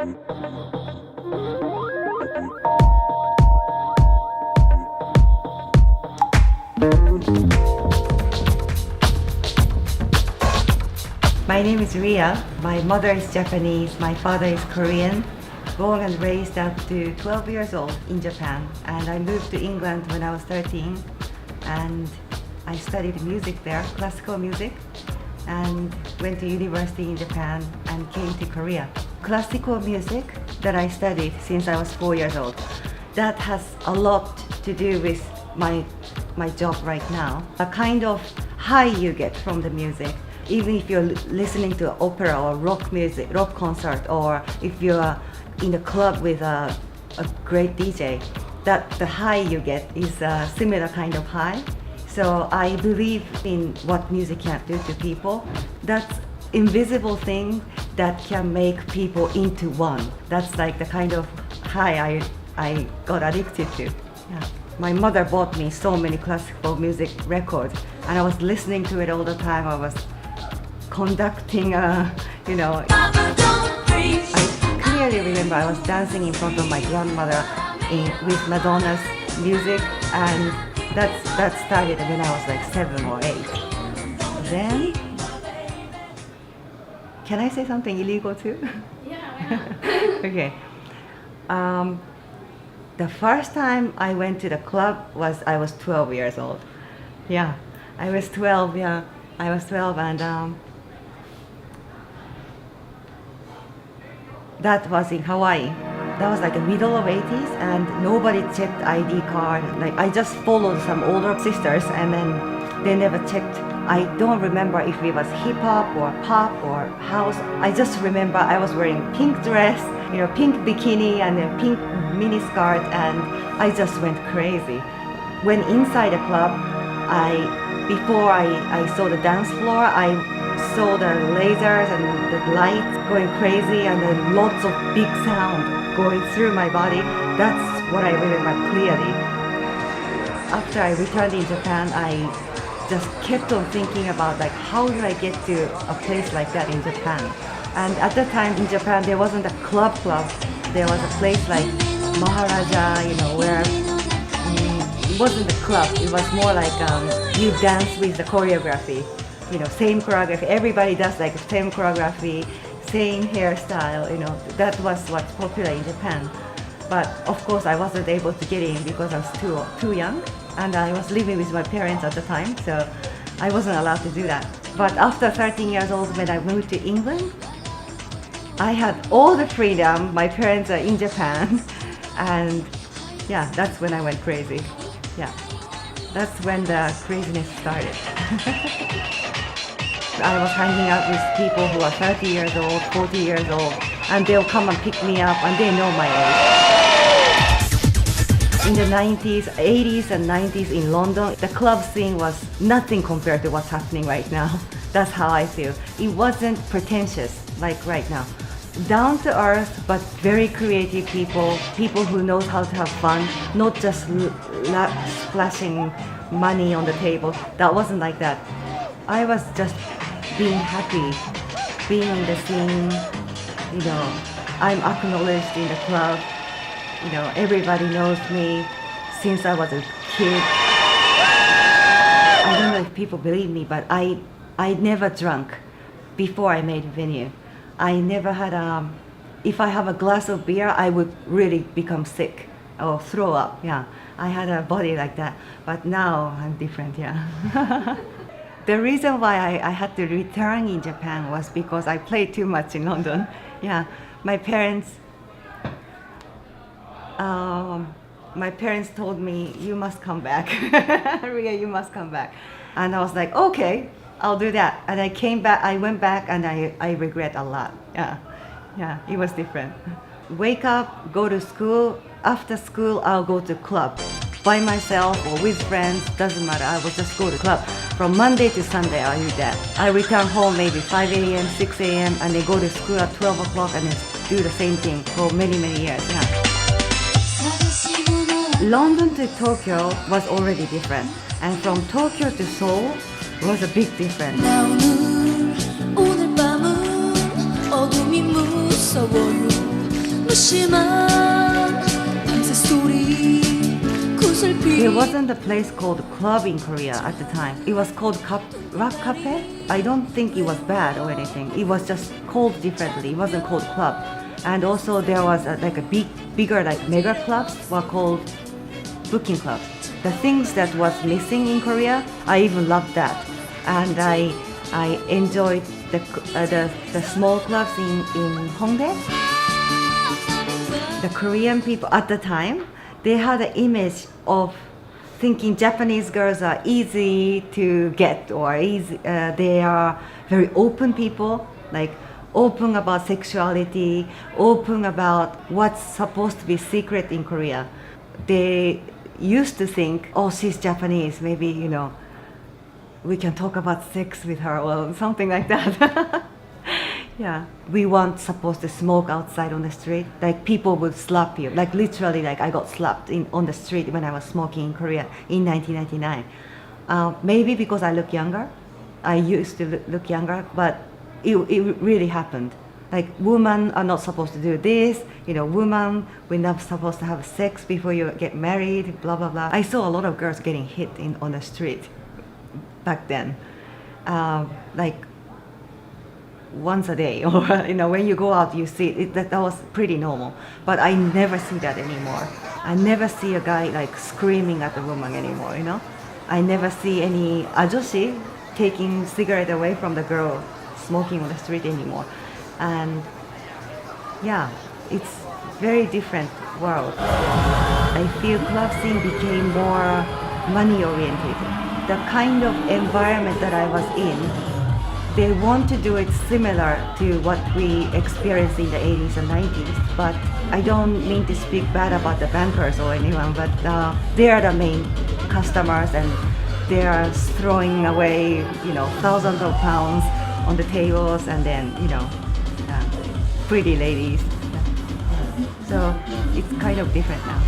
My name is Riah. My mother is Japanese, my father is Korean. Born and raised up to 12 years old in Japan. And I moved to England when I was 13. And I studied music there, classical music. And went to university in Japan and came to Korea. Classical music that I studied since I was 4 years old. That has a lot to do with my job right now. A kind of high you get from the music. Even if you're listening to opera or rock music, rock concert, or if you're in a club with a great DJ, that the high you get is a similar kind of high. So I believe in what music can do to people. That's invisible thing that can make people into one. That's like the kind of high I got addicted to. Yeah. My mother bought me so many classical music records, and I was listening to it all the time. I was conducting, I clearly remember I was dancing in front of my grandmother with Madonna's music, and that started when I was like 7 or 8. Then, can I say something illegal too? Yeah. Okay. The first time I went to the club I was 12 years old. Yeah, I was 12. Yeah, I was 12, and that was in Hawaii. That was like the middle of 80s, and nobody checked ID card. Like I just followed some older sisters, and then they never checked. I don't remember if it was hip hop or pop or house. I just remember I was wearing pink dress, pink bikini and a pink mini skirt, and I just went crazy. When inside the club, before I saw the dance floor, I saw the lasers and the lights going crazy, and then lots of big sound going through my body. That's what I remember clearly. After I returned in Japan, I just kept on thinking about like how do I get to a place like that in Japan. And at the time in Japan there wasn't a club. There was a place like Maharaja, where it wasn't a club. It was more like you dance with the choreography. Same choreography. Everybody does like the same choreography, same hairstyle. That was what's popular in Japan. But of course, I wasn't able to get in because I was too young, and I was living with my parents at the time, so I wasn't allowed to do that. But after 13 years old, when I moved to England, I had all the freedom. My parents are in Japan, and yeah, that's when I went crazy. Yeah, that's when the craziness started. I was hanging out with people who are 30 years old, 40 years old, and they'll come and pick me up, and they know my age. In the 90s, 80s and 90s in London, the club scene was nothing compared to what's happening right now. That's how I feel. It wasn't pretentious like right now. Down to earth, but very creative people who knows how to have fun, not just splashing money on the table. That wasn't like that. I was just being happy, being in the scene, I'm acknowledged in the club, everybody knows me since I was a kid. I don't know if people believe me, but I never drank before I made venue. I never had if I have a glass of beer, I would really become sick or throw up, yeah. I had a body like that, but now I'm different, yeah. The reason why I had to return in Japan was because I played too much in London. Yeah, my parents told me, you must come back. Riah, you must come back. And I was like, okay, I'll do that. And I went back, and I regret a lot. Yeah, it was different. Wake up, go to school. After school, I'll go to club. By myself or with friends, doesn't matter. I will just go to club. From Monday to Sunday, I'll do that. I return home maybe 5 a.m., 6 a.m., and then go to school at 12 o'clock and then do the same thing for many, many years. Yeah. London to Tokyo was already different. And from Tokyo to Seoul was a big difference. 무심한 밤새 소리 There wasn't a place called club in Korea at the time. It was called rock cafe. I don't think it was bad or anything. It was just called differently. It wasn't called club. And also there was like a bigger like mega clubs were called booking clubs. The things that was missing in Korea, I even loved that. And I enjoyed the small clubs in Hongdae. The Korean people at the time, they had an image of thinking Japanese girls are easy to get or easy. They are very open people, like open about sexuality, open about what's supposed to be secret in Korea. They used to think, oh, she's Japanese, maybe, you know, we can talk about sex with her or something like that. Yeah, we weren't supposed to smoke outside on the street. Like people would slap you. Like literally, like I got slapped on the street when I was smoking in Korea in 1999. Maybe because I look younger. I used to look younger, but it really happened. Like women are not supposed to do this. You know, women, we're not supposed to have sex before you get married. Blah blah blah. I saw a lot of girls getting hit on the street back then. Like once a day, or you know, when you go out, you see it. That was pretty normal. But I never see that anymore. I never see a guy like screaming at a woman anymore. You know, I never see any ajoshi taking cigarette away from the girl smoking on the street anymore. And yeah, it's very different world. I feel club scene became more money oriented. The kind of environment that I was in, they want to do it similar to what we experienced in the 80s and 90s, but I don't mean to speak bad about the bankers or anyone, but they are the main customers and they are throwing away, you know, thousands of pounds on the tables and then, you know, pretty ladies. So it's kind of different now.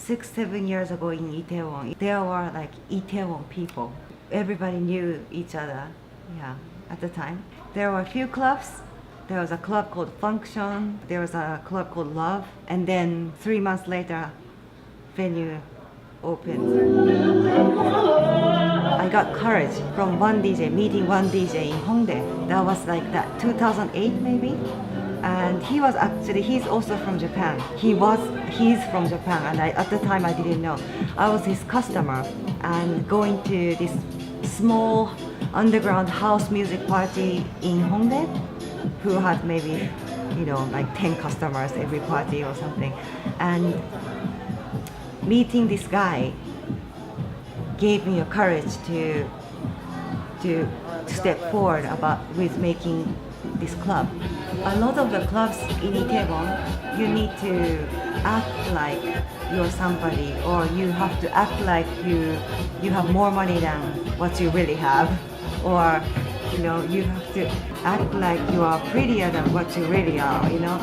6-7 years ago in Itaewon, there were like Itaewon people. Everybody knew each other. Yeah, at the time. There were a few clubs. There was a club called Function. There was a club called Love. And then 3 months later, venue opened. I got courage from one DJ, meeting one DJ in Hongdae. That was like that, 2008 maybe. And he's also from Japan. He's from Japan, and at the time I didn't know. I was his customer and going to this small underground house music party in Hongdae, who had maybe, you know, like 10 customers every party or something. And meeting this guy gave me a courage to step forward with making this club. A lot of the clubs in Itaewon, you need to act like you're somebody, or you have to act like you have more money than what you really have, or you know, you have to act like you are prettier than what you really are. You know,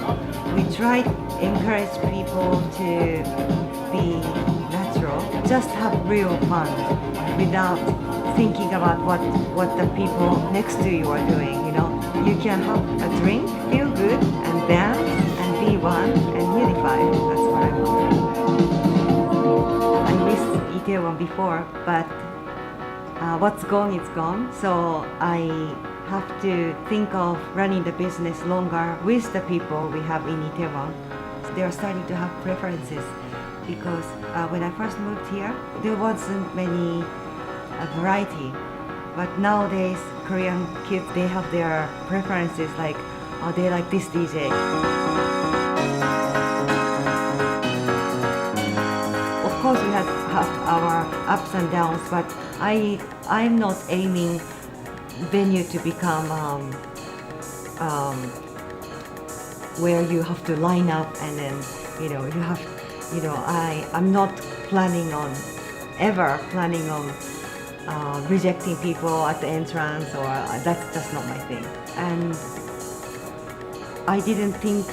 we try to encourage people to be natural, just have real fun without thinking about what the people next to you are doing. You know, you can have a drink, feel good, and dance, and be one, and unify. That's what I want. I missed Itaewon before, but what's gone is gone. So I have to think of running the business longer with the people we have in Itaewon. They are starting to have preferences, because when I first moved here, there wasn't many variety. But nowadays, Korean kids, they have their preferences, like, oh, they like this DJ. Of course, we have our ups and downs, but I'm not aiming venue to become where you have to line up and then, you know, I'm not ever planning on rejecting people at the entrance, or that's just not my thing. And I didn't think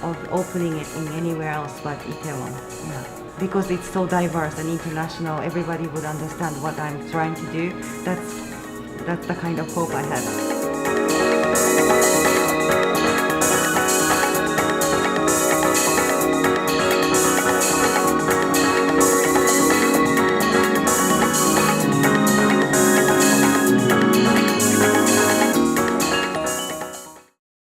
of opening it in anywhere else but Itaewon. Yeah. Because it's so diverse and international, everybody would understand what I'm trying to do. That's the kind of hope I had.